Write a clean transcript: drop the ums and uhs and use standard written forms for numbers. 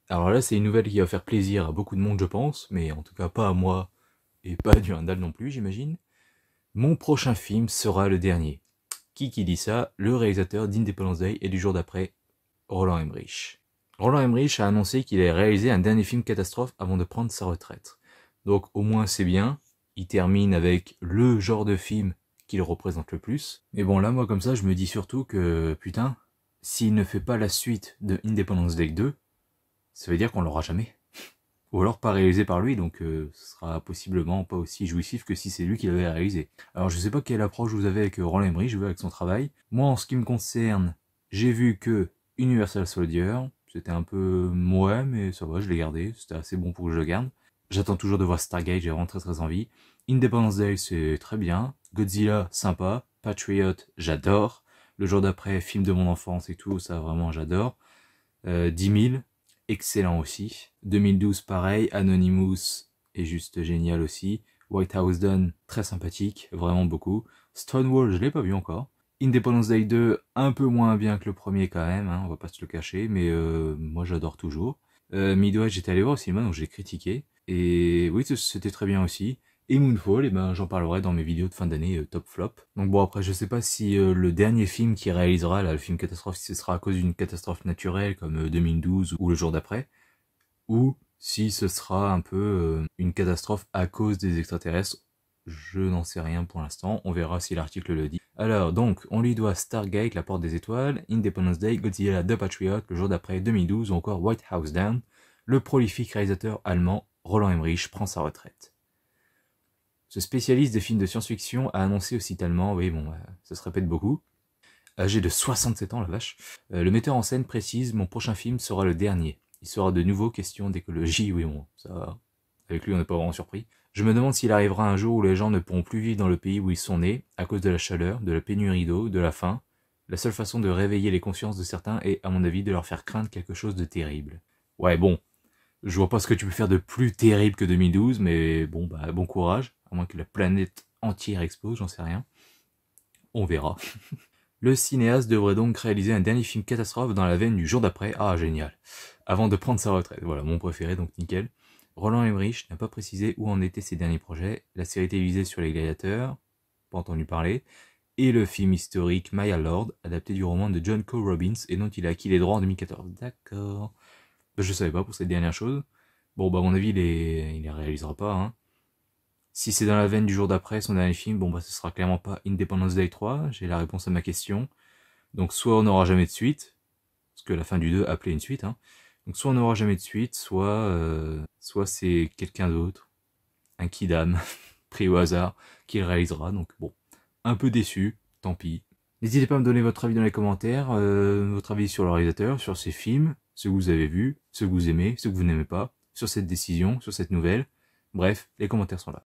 Alors là, c'est une nouvelle qui va faire plaisir à beaucoup de monde, je pense, mais en tout cas pas à moi et pas à Durandal non plus, j'imagine. Mon prochain film sera le dernier. Qui dit ça? Le réalisateur d'Independence Day et du jour d'après, Roland Emmerich. Roland Emmerich a annoncé qu'il allait réaliser un dernier film catastrophe avant de prendre sa retraite. Donc au moins c'est bien, il termine avec le genre de film qu'il représente le plus. Mais bon là moi comme ça je me dis surtout que putain, s'il ne fait pas la suite de Independence Day 2, ça veut dire qu'on l'aura jamais. Ou alors pas réalisé par lui, donc ce sera possiblement pas aussi jouissif que si c'est lui qui l'avait réalisé. Alors je sais pas quelle approche vous avez avec Roland Emmerich, je veux avec son travail. Moi en ce qui me concerne, j'ai vu que Universal Soldier, c'était un peu ouais, mais ça va, je l'ai gardé, c'était assez bon pour que je le garde. J'attends toujours de voir Stargate, j'ai vraiment très envie. Independence Day, c'est très bien. Godzilla, sympa. Patriot, j'adore. Le jour d'après, film de mon enfance et tout, ça vraiment j'adore. 10 000, excellent aussi. 2012, pareil. Anonymous est juste génial aussi. White House Down, très sympathique, vraiment beaucoup. Stonewall, je l'ai pas vu encore. Independence Day 2, un peu moins bien que le premier quand même, hein, on va pas se le cacher, mais moi j'adore toujours. Midway, j'étais allé voir au cinéma, donc j'ai critiqué. Et oui, c'était très bien aussi. Et Moonfall, et ben, j'en parlerai dans mes vidéos de fin d'année top flop. Donc bon, après, je sais pas si le dernier film qu'il réalisera, là, le film catastrophe, si ce sera à cause d'une catastrophe naturelle comme 2012 ou le jour d'après, ou si ce sera un peu une catastrophe à cause des extraterrestres. Je n'en sais rien pour l'instant, on verra si l'article le dit. Alors, donc, on lui doit Stargate, La Porte des Étoiles, Independence Day, Godzilla, The Patriot, le jour d'après, 2012, ou encore White House Down. Le prolifique réalisateur allemand Roland Emmerich prend sa retraite. Ce spécialiste des films de science-fiction a annoncé aussi tellement, oui bon, ça se répète beaucoup, âgé de 67 ans la vache, le metteur en scène précise, mon prochain film sera le dernier. Il sera de nouveau question d'écologie, oui bon, ça, avec lui on n'est pas vraiment surpris. Je me demande s'il arrivera un jour où les gens ne pourront plus vivre dans le pays où ils sont nés, à cause de la chaleur, de la pénurie d'eau, de la faim. La seule façon de réveiller les consciences de certains est, à mon avis, de leur faire craindre quelque chose de terrible. Ouais bon, je vois pas ce que tu peux faire de plus terrible que 2012, mais bon, bah, bon courage, à moins que la planète entière explose, j'en sais rien. On verra. Le cinéaste devrait donc réaliser un dernier film catastrophe dans la veine du jour d'après, ah génial, avant de prendre sa retraite. Voilà, mon préféré, donc nickel. Roland Emmerich n'a pas précisé où en étaient ses derniers projets, la série télévisée sur les gladiateurs, pas entendu parler, et le film historique Maya Lord, adapté du roman de John Cole Robbins et dont il a acquis les droits en 2014. D'accord. Je savais pas pour cette dernière chose. Bon, bah, à mon avis, il les réalisera pas, hein. Si c'est dans la veine du jour d'après, son dernier film, bon, bah, ce sera clairement pas Independence Day 3. J'ai la réponse à ma question. Donc, soit on n'aura jamais de suite, parce que la fin du 2 appelait une suite, hein. Donc, soit on n'aura jamais de suite, soit c'est quelqu'un d'autre, un kidam, pris au hasard, qui le réalisera. Donc, bon, un peu déçu, tant pis. N'hésitez pas à me donner votre avis dans les commentaires, votre avis sur le réalisateur, sur ses films, ceux que vous avez vus, ceux que vous aimez, ceux que vous n'aimez pas, sur cette décision, sur cette nouvelle. Bref, les commentaires sont là.